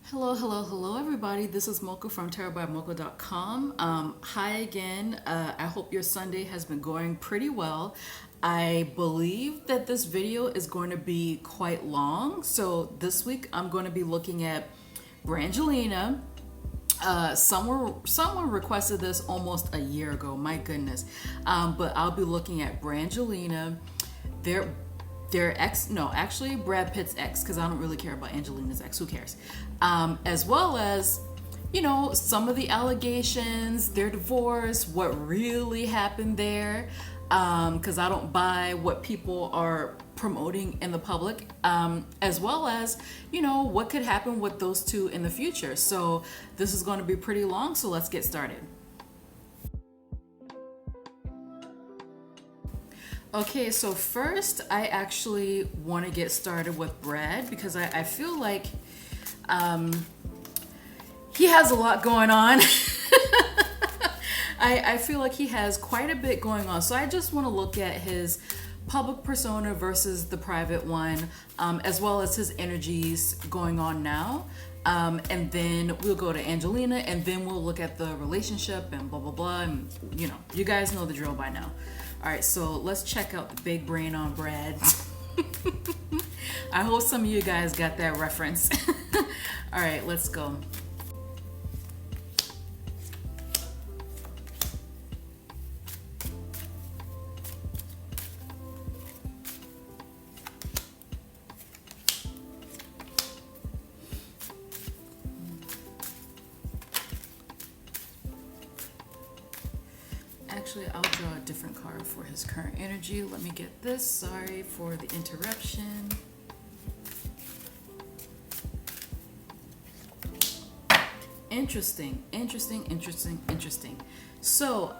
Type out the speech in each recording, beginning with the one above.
Hello, everybody. This is Mocha from tarotbymocha.com. Hi again. I hope your Sunday has been going pretty well. I believe that this video is going to be quite long. So this week I'm going to be looking at Brangelina. Someone requested this almost a year ago. My goodness. But I'll be looking at Brangelina. Their ex, no, actually Brad Pitt's ex, because I don't really care about Angelina's ex, who cares? As well as, some of the allegations, their divorce, what really happened there, because I don't buy what people are promoting in the public, as well as, what could happen with those two in the future. So this is going to be pretty long, so let's get started. Okay, so first I actually want to get started with Brad because I feel like he has a lot going on. I feel like he has quite a bit going on. So I just want to look at his public persona versus the private one, as well as his energies going on now. And then we'll go to Angelina, and then we'll look at the relationship and blah, blah, blah. And, you guys know the drill by now. All right, so let's check out the big brain on Brad. I hope some of you guys got that reference. All right, let's go. Actually, I'll draw a different card for his current energy. Let me get this. Sorry for the interruption. Interesting. So,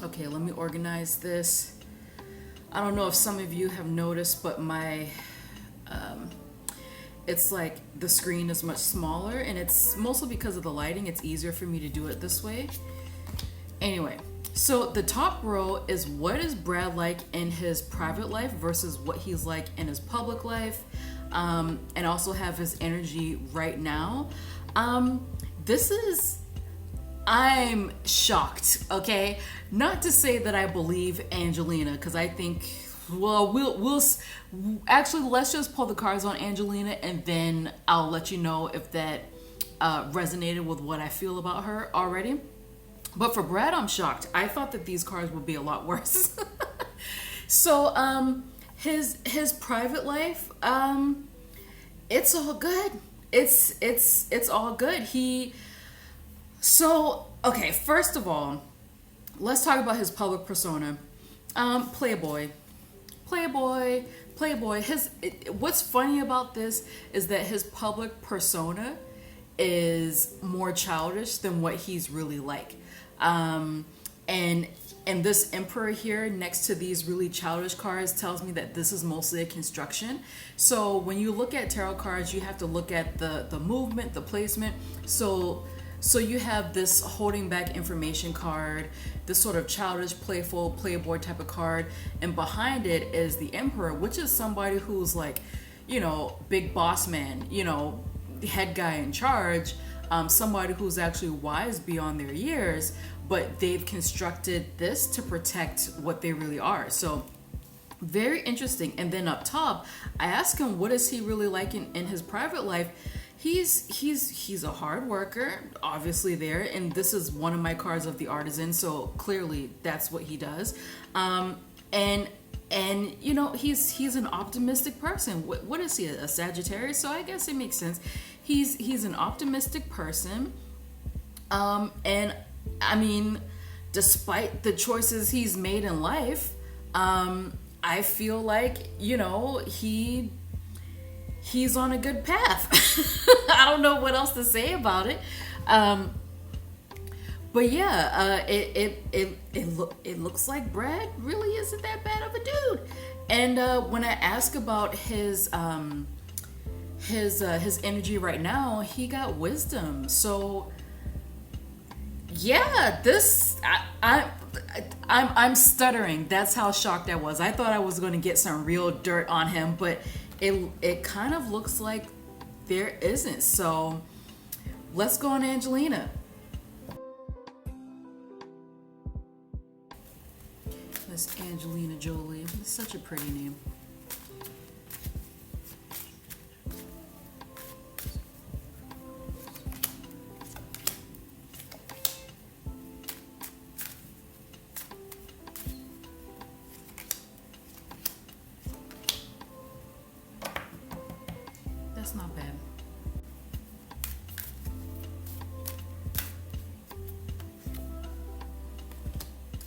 okay, let me organize this. I don't know if some of you have noticed, but it's like the screen is much smaller, and it's mostly because of the lighting. It's easier for me to do it this way. Anyway, so the top row is what is Brad like in his private life versus what he's like in his public life, and also have his energy right now. I'm shocked, okay? Not to say that I believe Angelina, because I think, well, we'll actually, let's just pull the cards on Angelina, and then I'll let you know if that resonated with what I feel about her already. But for Brad, I'm shocked. I thought that these cards would be a lot worse. So, his private life, it's all good. It's all good. Okay, first of all, let's talk about his public persona. Playboy. What's funny about this is that his public persona is more childish than what he's really like. And this Emperor here next to these really childish cards tells me that this is mostly a construction. So when you look at tarot cards, you have to look at the movement, the placement. So you have this holding back information card, this sort of childish, playful, playboy type of card. And behind it is the Emperor, which is somebody who's like, big boss man, the head guy in charge. Somebody who's actually wise beyond their years, but they've constructed this to protect what they really are. So very interesting. And then up top, I asked him, what is he really like in his private life? He's a hard worker, obviously there, and this is one of my cards of the Artisan, so clearly that's what he does. And he's an optimistic person. What is he, a Sagittarius? So I guess it makes sense. He's an optimistic person. And I mean, despite the choices he's made in life, I feel like, he's on a good path. I don't know what else to say about it. But yeah, it looks like Brad really isn't that bad of a dude. And when I ask about his energy right now, he got wisdom. So yeah, I'm stuttering. That's how shocked I was. I thought I was going to get some real dirt on him, but it kind of looks like there isn't. So let's go on Angelina. Miss Angelina Jolie. It's such a pretty name. That's not bad.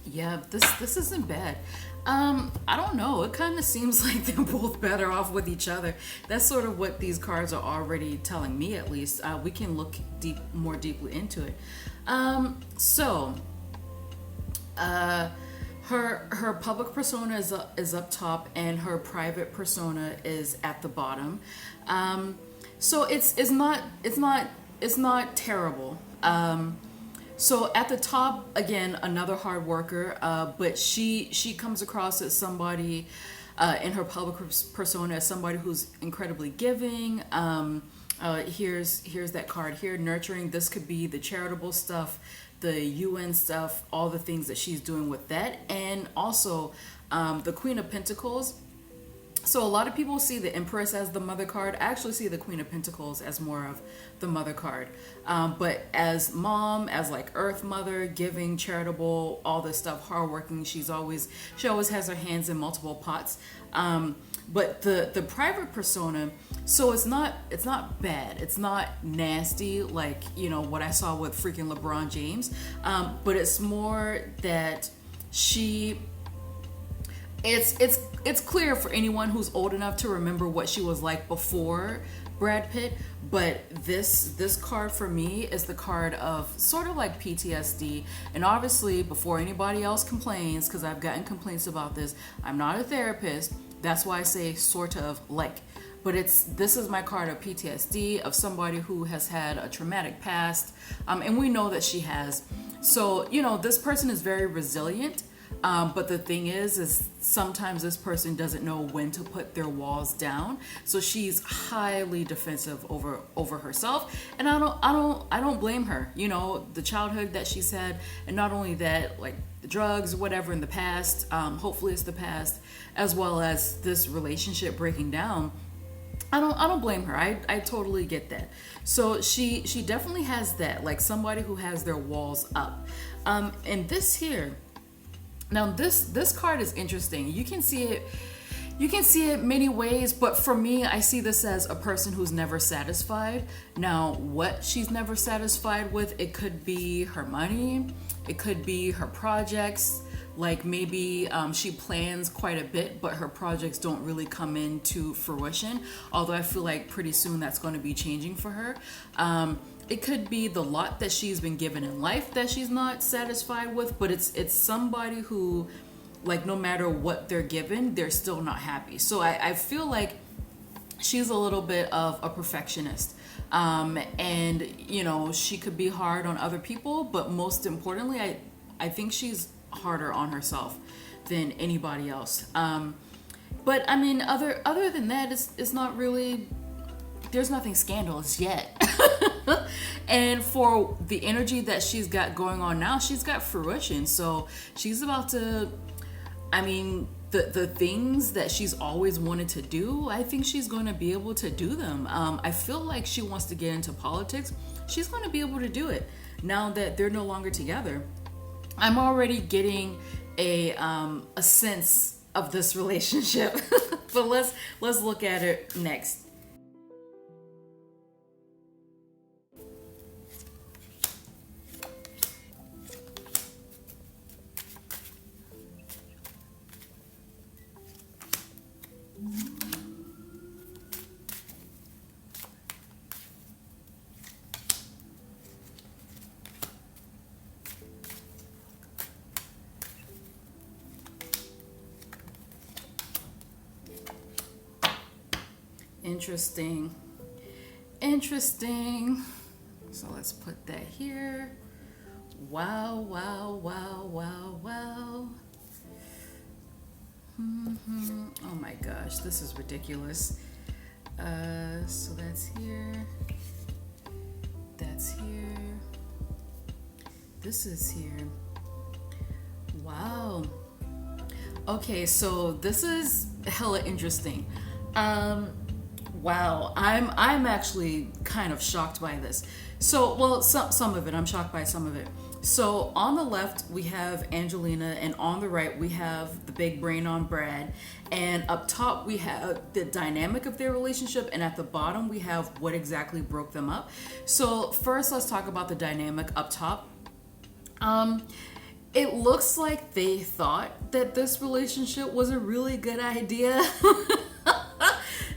Yeah, this isn't bad. I don't know. It kind of seems like they're both better off with each other. That's sort of what these cards are already telling me, at least. We can look more deeply into it. So, her public persona is up top, and her private persona is at the bottom. So it's not terrible. So at the top, again, another hard worker, but she comes across as somebody in her public persona as somebody who's incredibly giving. Here's that card here, nurturing. This could be the charitable stuff, the UN stuff, all the things that she's doing with that, and also the Queen of Pentacles. So a lot of people see the Empress as the mother card. I actually see the Queen of Pentacles as more of the mother card. But as mom, as like Earth Mother, giving, charitable, all this stuff, hardworking, she always has her hands in multiple pots. But the private persona, so it's not bad. It's not nasty like, you know, what I saw with freaking LeBron James. But it's more that it's clear for anyone who's old enough to remember what she was like before Brad Pitt, but this card for me is the card of sort of like PTSD. And obviously, before anybody else complains, because I've gotten complaints about this, I'm not a therapist. That's why I say sort of like. But this is my card of PTSD, of somebody who has had a traumatic past, and we know that she has. So, you know, this person is very resilient. But the thing is sometimes this person doesn't know when to put their walls down. So she's highly defensive over herself, and I don't blame her. You know, the childhood that she's had, and not only that, like the drugs, whatever in the past. Hopefully it's the past, as well as this relationship breaking down. I don't blame her. I totally get that. So she definitely has that, like somebody who has their walls up. And this here. Now this card is interesting. You can see it many ways, but for me, I see this as a person who's never satisfied. Now, what she's never satisfied with, it could be her money, it could be her projects. Like maybe she plans quite a bit, but her projects don't really come into fruition. Although I feel like pretty soon that's going to be changing for her. It could be the lot that she's been given in life that she's not satisfied with, but it's somebody who, like, no matter what they're given, they're still not happy. So I feel like she's a little bit of a perfectionist. And, you know, she could be hard on other people, but most importantly, I think she's harder on herself than anybody else. But I mean, other than that, it's not really, there's nothing scandalous yet. And for the energy that she's got going on now, she's got fruition. So she's about to, I mean, the things that she's always wanted to do, I think she's going to be able to do them. I feel like she wants to get into politics. She's going to be able to do it now that they're no longer together. I'm already getting a sense of this relationship. But let's look at it next. Interesting. So let's put that here. Wow. Oh my gosh, this is ridiculous. So that's here. That's here. This is here. Wow. Okay, so this is hella interesting. Wow, I'm actually kind of shocked by this. So, well, some of it, I'm shocked by some of it. So on the left we have Angelina, and on the right we have the big brain on Brad, and up top we have the dynamic of their relationship, and at the bottom we have what exactly broke them up. So first let's talk about the dynamic up top. It looks like they thought that this relationship was a really good idea.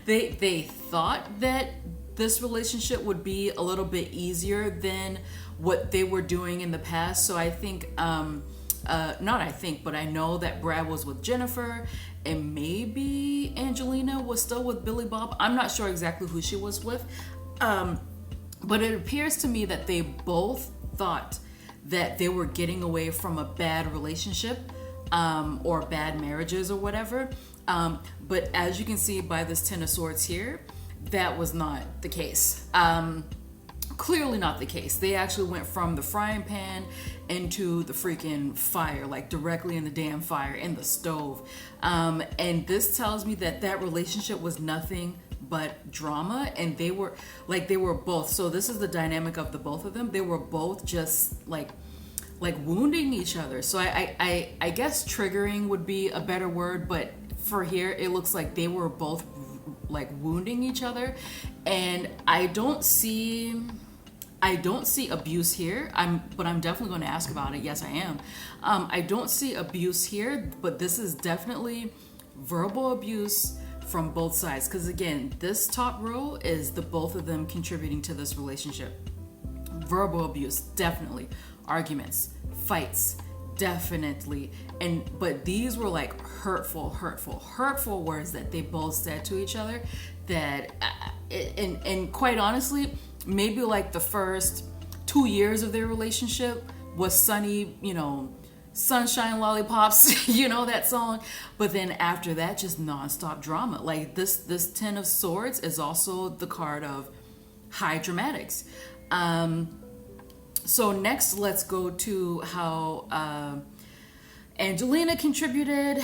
They thought that this relationship would be a little bit easier than what they were doing in the past. So I think, not I think, but I know that Brad was with Jennifer, and maybe Angelina was still with Billy Bob. I'm not sure exactly who she was with. But it appears to me that they both thought that they were getting away from a bad relationship, or bad marriages or whatever. But as you can see by this Ten of Swords here, that was not the case. Clearly not the case. They actually went from the frying pan into the freaking fire, like directly in the damn fire, in the stove. And this tells me that that relationship was nothing but drama, and they were both, so this is the dynamic of the both of them. They were both just like wounding each other. So I guess triggering would be a better word, but for here it looks like they were both like wounding each other, and I don't see abuse here. But I'm definitely going to ask about it. Yes, I am. I don't see abuse here, but this is definitely verbal abuse from both sides, because again, this top row is the both of them contributing to this relationship. Verbal abuse, definitely. Arguments, fights, definitely. But these were like hurtful words that they both said to each other, that and quite honestly, maybe like the first 2 years of their relationship was sunny, sunshine lollipops, that song. But then after that, just nonstop drama. Like this Ten of Swords is also the card of high dramatics. So next, let's go to how Angelina contributed.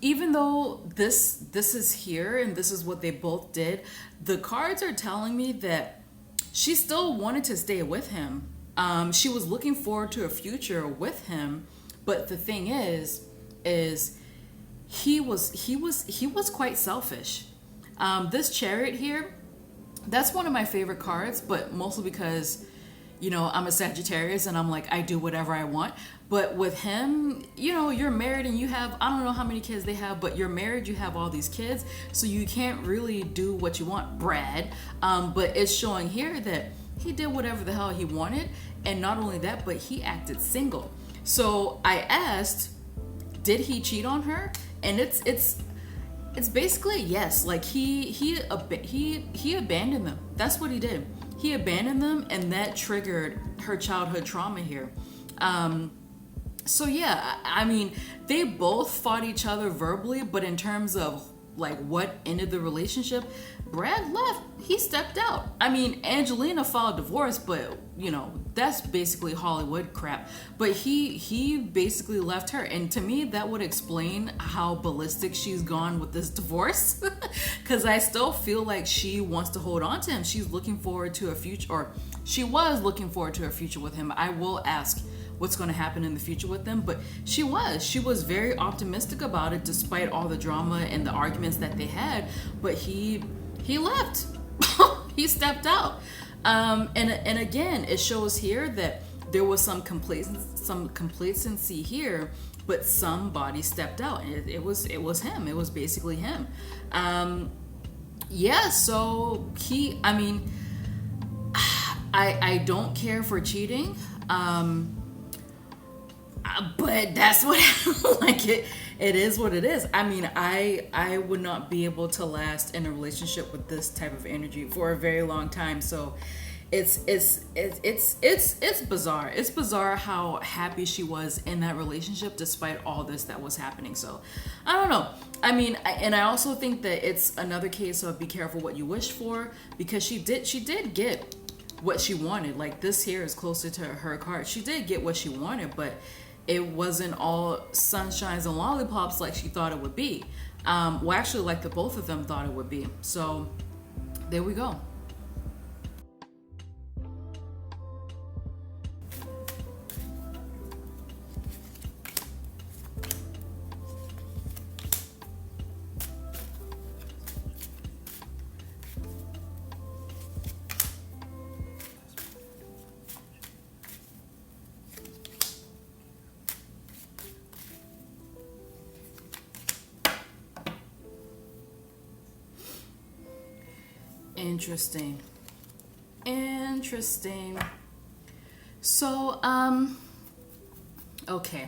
Even though this is here and this is what they both did, the cards are telling me that she still wanted to stay with him. She was looking forward to a future with him, but the thing is he was quite selfish. This Chariot here, that's one of my favorite cards, but mostly because I'm a Sagittarius and I'm like, I do whatever I want. But with him, you're married and you have, I don't know how many kids they have, but you're married, you have all these kids, so you can't really do what you want, Brad. But it's showing here that he did whatever the hell he wanted, and not only that, but he acted single. So I asked, did he cheat on her? And it's basically yes. Like he abandoned them. That's what he did. He abandoned them, and that triggered her childhood trauma here. So yeah, I mean, they both fought each other verbally, but in terms of like what ended the relationship, Brad left. He stepped out. I mean, Angelina filed divorce, but that's basically Hollywood crap. But he basically left her, and to me that would explain how ballistic she's gone with this divorce. Because I still feel like she wants to hold on to him. She's looking forward to a future, or she was looking forward to a future with him. I will ask what's going to happen in the future with them, but she was very optimistic about it despite all the drama and the arguments that they had. But he left. He stepped out. And again, it shows here that there was some complacency here, but somebody stepped out, and it was him. It was basically him. So I don't care for cheating. But that's what like it is what it is. I mean, I would not be able to last in a relationship with this type of energy for a very long time. So It's bizarre. It's bizarre how happy she was in that relationship despite all this that was happening. So I don't know. I mean, and I also think that it's another case of be careful what you wish for, because she did get what she wanted. Like, this here is closer to her card. She did get what she wanted, but it wasn't all sunshines and lollipops like she thought it would be. Well, actually, like the both of them thought it would be. So there we go. Interesting. So, okay.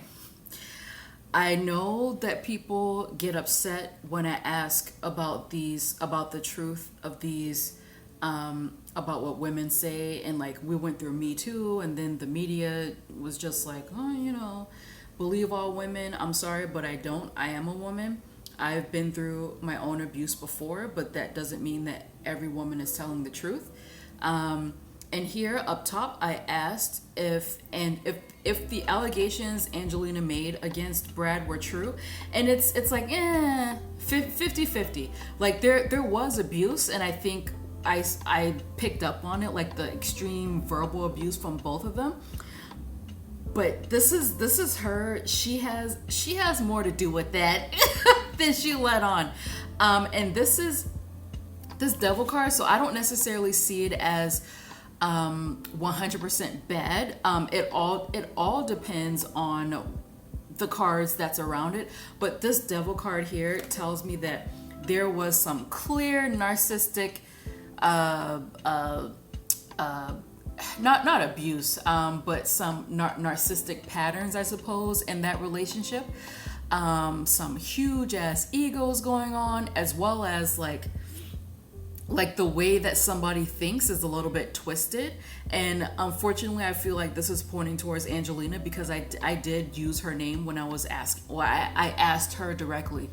I know that people get upset when I ask about the truth of these, about what women say. And like, we went through Me Too, and then the media was just like, oh, believe all women. I'm sorry, but I don't. I am a woman. I've been through my own abuse before, but that doesn't mean that every woman is telling the truth. And here up top, I asked if the allegations Angelina made against Brad were true, and it's like 50-50. Like, there was abuse, and I think I picked up on it, like the extreme verbal abuse from both of them. But this is her. She has more to do with that than she let on. And this devil card, so I don't necessarily see it as 100% bad. It all depends on the cards that's around it. But this devil card here tells me that there was some clear narcissistic not abuse, but some narcissistic patterns, I suppose, in that relationship. Some huge ass egos going on, as well as like the way that somebody thinks is a little bit twisted. And unfortunately, I feel like this is pointing towards Angelina, because I did use her name when I was asking. Well, I asked her directly,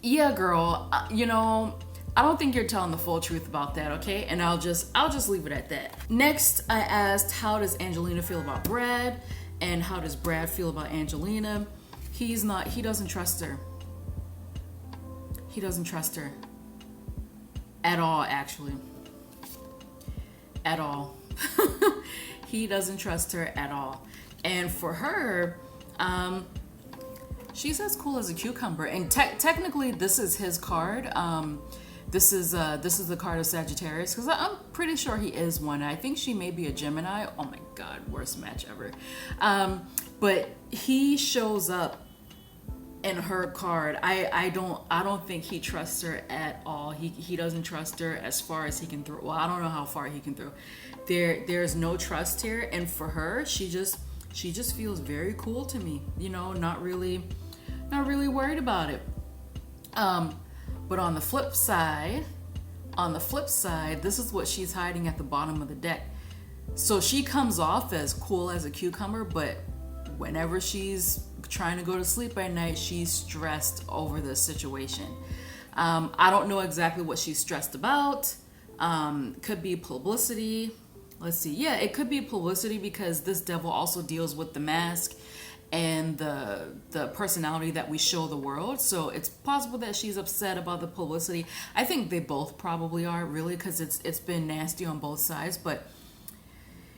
yeah, girl, I don't think you're telling the full truth about that, okay? And I'll just leave it at that. Next, I asked, how does Angelina feel about Brad? And how does Brad feel about Angelina? He doesn't trust her. He doesn't trust her. At all, actually. At all. He doesn't trust her at all. And for her, she's as cool as a cucumber. And technically, this is his card. This is the card of Sagittarius, because I'm pretty sure he is one. I think she may be a Gemini. Oh my God, worst match ever. But he shows up in her card. I don't think he trusts her at all. He doesn't trust her as far as he can throw. Well, I don't know how far he can throw. There's no trust here, and for her, she just feels very cool to me. Not really worried about it. But on the flip side, this is what she's hiding at the bottom of the deck. So she comes off as cool as a cucumber, but whenever she's trying to go to sleep at night, she's stressed over this situation. I don't know exactly what she's stressed about. Could be publicity. Let's see. Yeah, it could be publicity, because this devil also deals with the mask and the personality that we show the world. So it's possible that she's upset about the publicity. I think they both probably are, really, because it's been nasty on both sides. But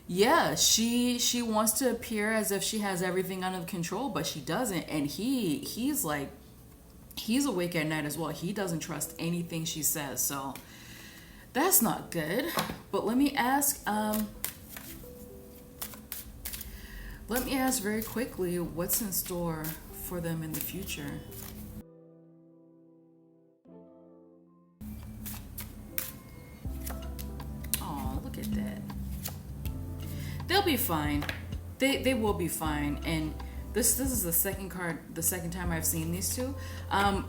yeah, she wants to appear as if she has everything under control, but she doesn't. And he's awake at night as well. He doesn't trust anything she says. So that's not good. But let me ask very quickly, what's in store for them in the future? Oh, look at that. They'll be fine. They will be fine. And this is the second time I've seen these two.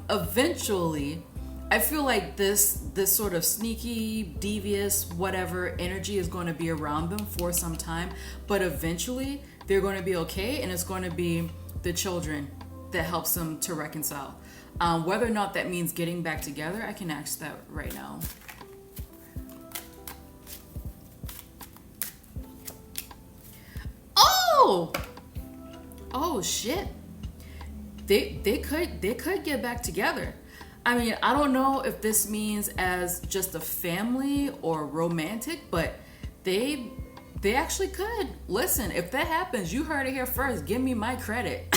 Eventually, I feel like this sort of sneaky, devious, whatever energy is going to be around them for some time, but eventually they're going to be okay, and it's going to be the children that helps them to reconcile. Whether or not that means getting back together, I can ask that right now. Oh, oh shit! They could get back together. I mean, I don't know if this means as just a family or romantic, but they actually could. Listen, if that happens, you heard it here first. Give me my credit.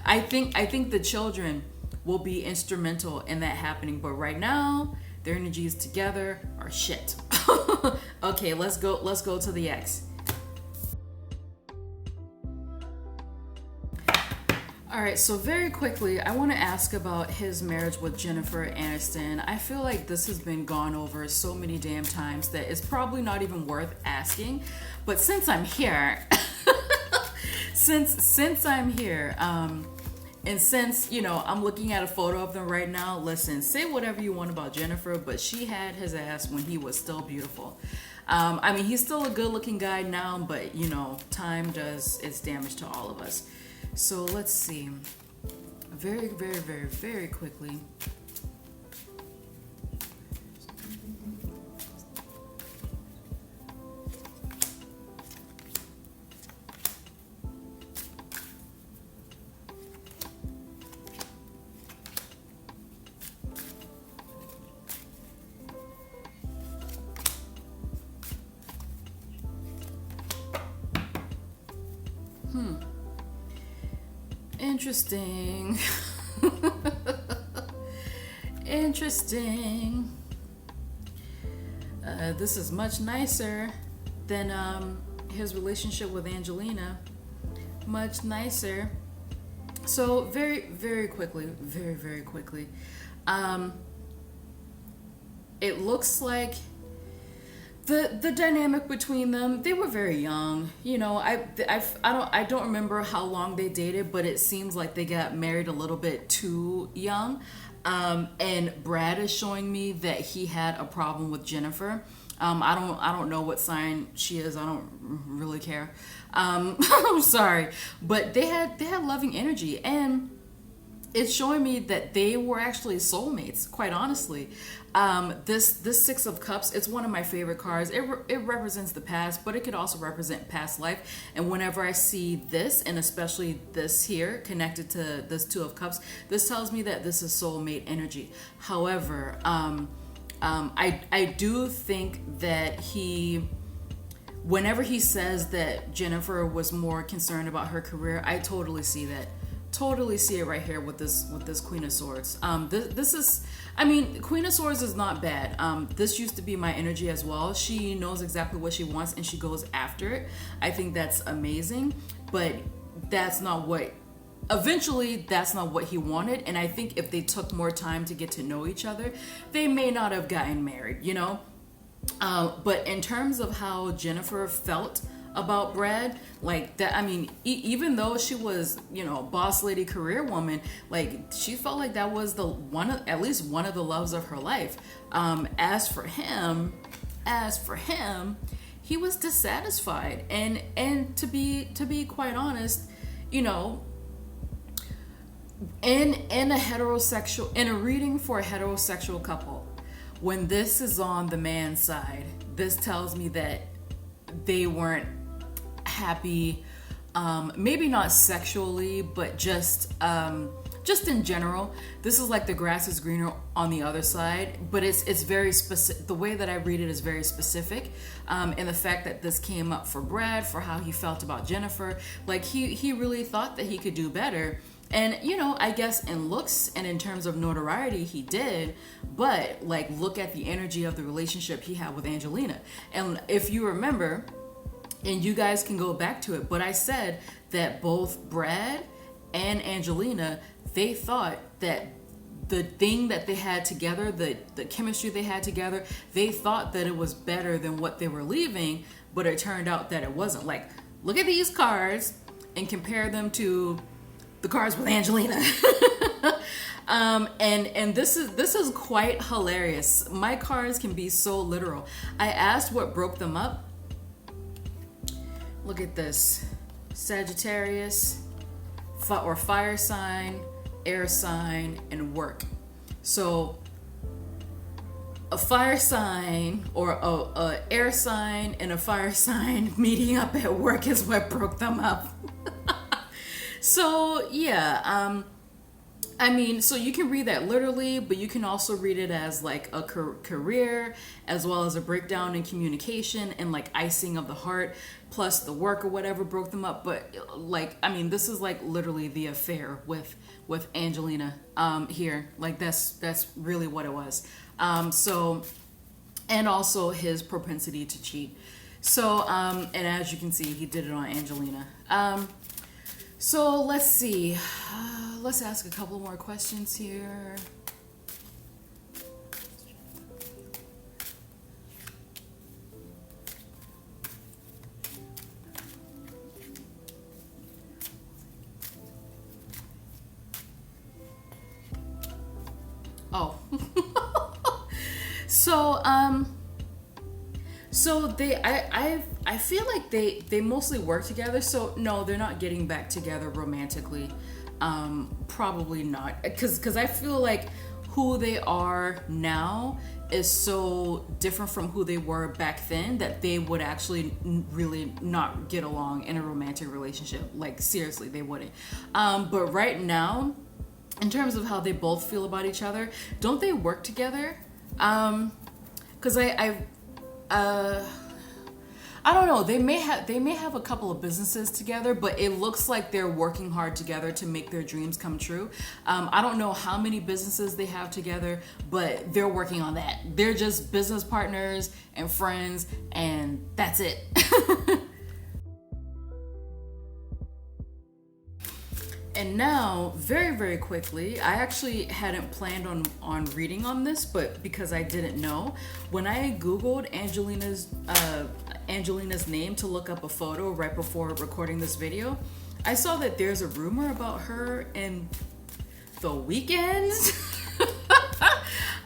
I think the children will be instrumental in that happening, but right now their energies together are shit. Okay, let's go to the ex. All right, so very quickly, I want to ask about his marriage with Jennifer Aniston. I feel like this has been gone over so many damn times that it's probably not even worth asking. But since I'm here, since I'm here, and since, you know, I'm looking at a photo of them right now, listen, say whatever you want about Jennifer, but she had his ass when he was still beautiful. I mean, he's still a good-looking guy now, but, you know, time does its damage to all of us. So let's see. Very, very, very, very quickly. Interesting. Interesting. This is much nicer than his relationship with Angelina. Much nicer. So very, very quickly, very, very quickly. It looks like the dynamic between them, they were very young. You know, I don't remember how long they dated, but it seems like they got married a little bit too young. And Brad is showing me that he had a problem with Jennifer. I don't know what sign she is. I don't really care. I'm sorry, but they had loving energy, and it's showing me that they were actually soulmates, quite honestly. This Six of Cups, it's one of my favorite cards. It represents the past, but it could also represent past life. And whenever I see this, and especially this here connected to this Two of Cups, this tells me that this is soulmate energy. However, I do think that whenever he says that Jennifer was more concerned about her career, I totally see that. Totally see it right here with this Queen of Swords. This is, I mean, Queen of Swords is not bad. This used to be my energy as well. She knows exactly what she wants and she goes after it. I think that's amazing, but that's not what he wanted. And I think if they took more time to get to know each other, they may not have gotten married, you know? But in terms of how Jennifer felt about Brad, like that, I mean, even though she was, you know, boss lady, career woman, like she felt like that was at least one of the loves of her life. As for him, he was dissatisfied, and to be quite honest, you know, in a reading for a heterosexual couple, when this is on the man's side, this tells me that they weren't happy, maybe not sexually, but just in general. This is like the grass is greener on the other side, but it's very specific. The way that I read it is very specific, and the fact that this came up for Brad, for how he felt about Jennifer, like he really thought that he could do better. And, you know, I guess in looks and in terms of notoriety, he did. But, like, look at the energy of the relationship he had with Angelina. And if you remember, and you guys can go back to it, but I said that both Brad and Angelina, they thought that the thing that they had together, the chemistry they had together, they thought that it was better than what they were leaving, but it turned out that it wasn't. Like, look at these cards and compare them to the cards with Angelina. And this is quite hilarious. My cards can be so literal. I asked what broke them up. Look at this. Sagittarius, or fire sign, air sign, and work. So a fire sign or a air sign and a fire sign meeting up at work is what broke them up. So yeah, I mean, so you can read that literally, but you can also read it as like a career, as well as a breakdown in communication and like icing of the heart, plus the work or whatever broke them up. But like, I mean, this is like literally the affair with Angelina here. Like that's really what it was. So, and also his propensity to cheat. So, and as you can see, he did it on Angelina. So let's see. Let's ask a couple more questions here. Oh. So I feel like they mostly work together. So no, they're not getting back together romantically. Probably not, because I feel like who they are now is so different from who they were back then that they would actually really not get along in a romantic relationship. Like seriously, they wouldn't. But right now, in terms of how they both feel about each other, don't they work together? Because I don't know. They may have a couple of businesses together, but it looks like they're working hard together to make their dreams come true. I don't know how many businesses they have together, but they're working on that. They're just business partners and friends, and that's it. And now, very, very quickly, I actually hadn't planned on reading on this, but because I didn't know, when I Googled Angelina's name to look up a photo right before recording this video, I saw that there's a rumor about her and The Weeknd.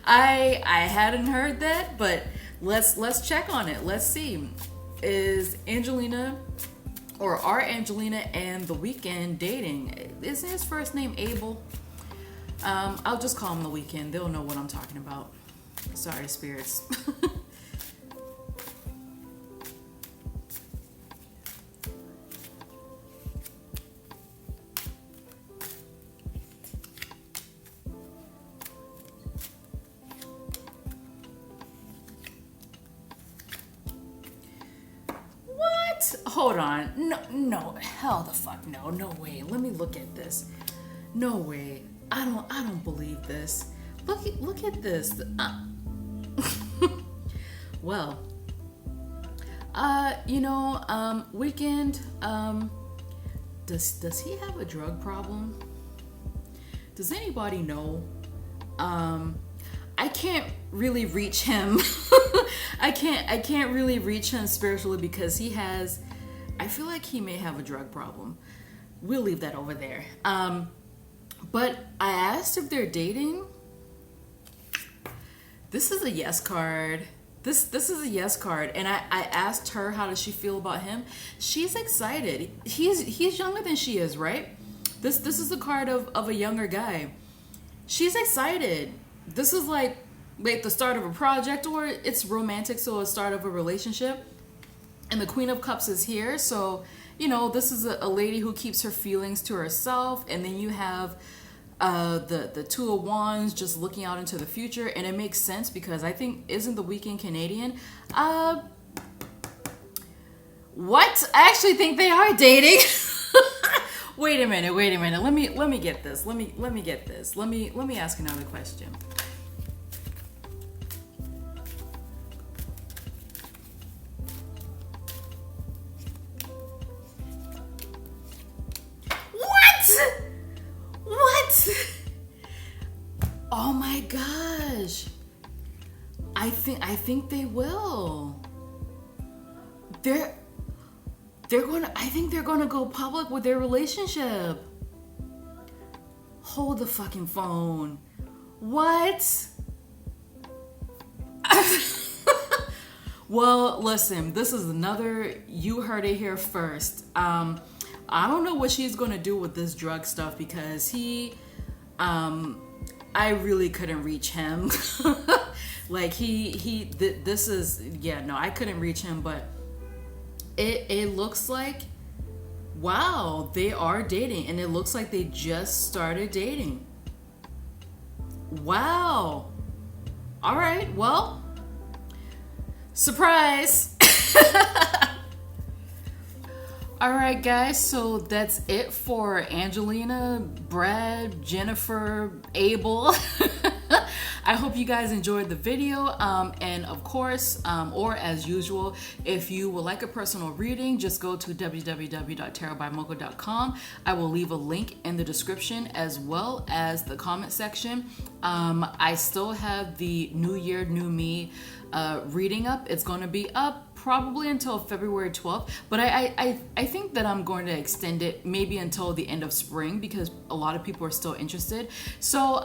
I hadn't heard that, but let's check on it. Let's see. Is Angelina, or are Angelina and The Weeknd dating? Isn't his first name Abel? I'll just call him The Weeknd. They'll know what I'm talking about. Sorry, spirits. Hold on. No, hell the fuck no. No way. Let me look at this. No way. I don't believe this. Look at this. Well, Weeknd, does he have a drug problem? Does anybody know? I can't really reach him. I can't really reach him spiritually because he has, I feel like he may have a drug problem. We'll leave that over there. But I asked if they're dating. This is a yes card. This is a yes card. And I asked her how does she feel about him. She's excited. He's younger than she is, right? This is the card of a younger guy. She's excited. This is like the start of a project, or it's romantic, so a start of a relationship. And the Queen of Cups is here, so this is a lady who keeps her feelings to herself. And then you have the Two of Wands just looking out into the future, and it makes sense because I think, isn't The Weeknd Canadian? What? I actually think they are dating. Wait a minute. Let me get this. Let me get this. Let me ask another question. What? Oh my gosh. I think they will. I think they're gonna go public with their relationship. Hold the fucking phone. What? Well, listen, this is another, you heard it here first. I don't know what she's gonna do with this drug stuff because I really couldn't reach him. Like this is, yeah, no, I couldn't reach him, but it looks like, wow, they are dating, and it looks like they just started dating. Wow. All right, well, surprise. All right, guys, so that's it for Angelina, Brad, Jennifer, Abel. I hope you guys enjoyed the video, and of course, or as usual, if you would like a personal reading, just go to www.tarotbymocha.com. I will leave a link in the description as well as the comment section. I still have the New Year, New Me reading up. It's going to be up probably until February 12th, but I think that I'm going to extend it maybe until the end of spring because a lot of people are still interested. So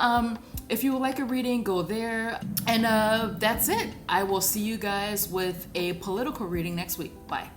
if you would like a reading, go there, and that's it. I will see you guys with a political reading next week. Bye.